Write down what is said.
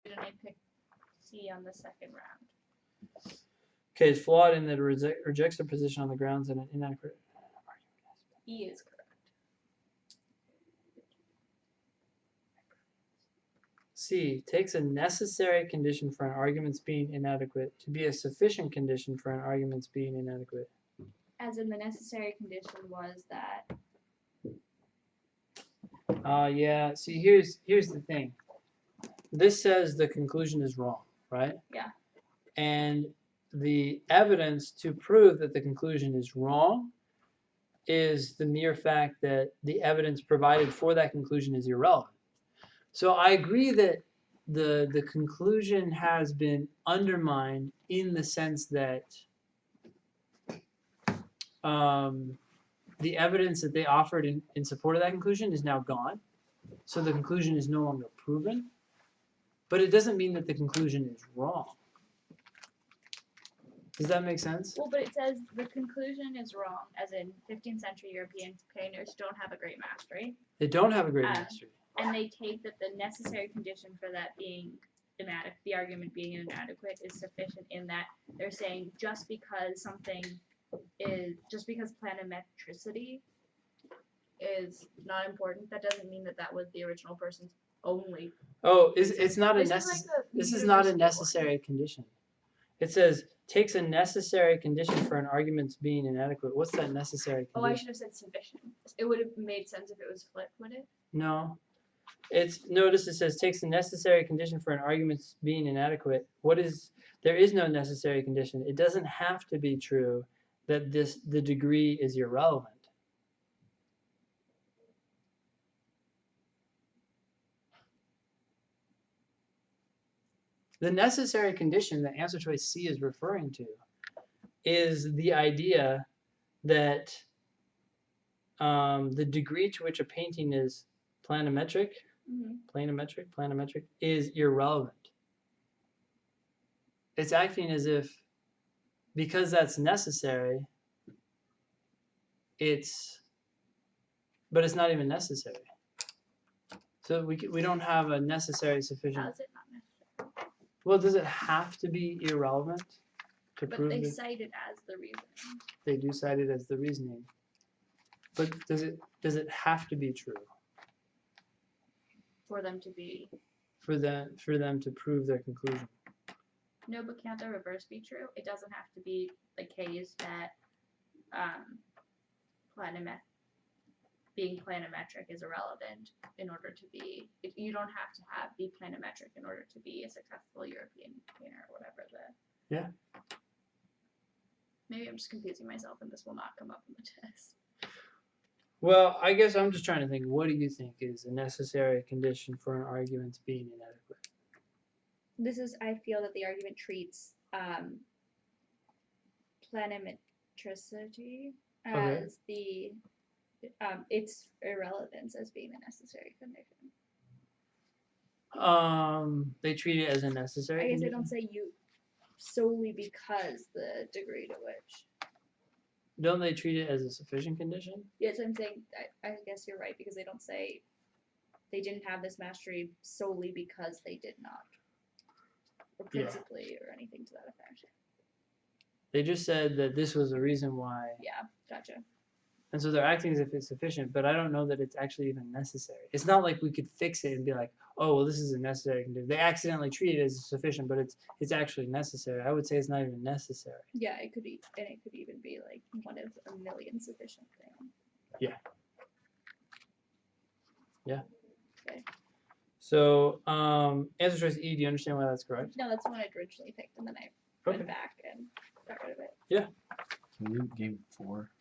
And I picked C on the second round. Okay, it's flawed in that it rejects the position on the grounds that an inadequate argument. E is correct. C, takes a necessary condition for an argument's being inadequate to be a sufficient condition for an argument's being inadequate. As in the necessary condition was that. Yeah, see, here's the thing. This says the conclusion is wrong, right? Yeah. And the evidence to prove that the conclusion is wrong is the mere fact that the evidence provided for that conclusion is irrelevant. So I agree that the conclusion has been undermined in the sense that the evidence that they offered in support of that conclusion is now gone. So the conclusion is no longer proven. But it doesn't mean that the conclusion is wrong. Does that make sense? Well, but it says the conclusion is wrong, as in 15th century European painters don't have a great mastery. They don't have a great mastery. And they take that the necessary condition for that being inadequate, the argument being inadequate, is sufficient in that they're saying just because planimetricity is not important, that doesn't mean that that was the original person's only. Oh, it's not a this is not a necessary condition. It says takes a necessary condition for an argument's being inadequate. What's that necessary condition? Oh, I should have said sufficient. It would have made sense if it was flipped, would it? No. Notice it says takes a necessary condition for an argument's being inadequate. There is no necessary condition. It doesn't have to be true that the degree is irrelevant. The necessary condition that answer choice C is referring to is the idea that the degree to which a painting is planimetric is irrelevant. It's acting as if because that's necessary, but it's not even necessary. So we don't have a necessary sufficient. How is it not necessary? Well, does it have to be irrelevant to prove? But they cite it as the reasoning. They do cite it as the reasoning. But does it have to be true? For them to be. For them to prove their conclusion. No, but can't the reverse be true? It doesn't have to be the case that being planimetric is irrelevant in order to be. You don't have to be planimetric in order to be a successful European painter or whatever. Yeah. Maybe I'm just confusing myself, and this will not come up in the test. Well, I guess I'm just trying to think. What do you think is a necessary condition for an argument being inadequate? I feel that the argument treats planimetricity as its irrelevance as being a necessary condition. They treat it as a necessary condition? I guess they don't say you solely because the degree to which. Don't they treat it as a sufficient condition? Yes, I'm saying, I guess you're right, because they don't say they didn't have this mastery solely because they did not. Or principally, or anything to that effect. They just said that this was the reason why. Yeah, gotcha. And so they're acting as if it's sufficient, but I don't know that it's actually even necessary. It's not like we could fix it and be like, oh, well, this is a necessary condition. They accidentally treat it as sufficient, but it's actually necessary. I would say it's not even necessary. Yeah, it could be, and it could even be like one of a million sufficient things. Yeah. Yeah. Okay. So, answer choice E, do you understand why that's correct? No, that's the one I originally picked, and then I went back and got rid of it. Yeah. Can you give 4?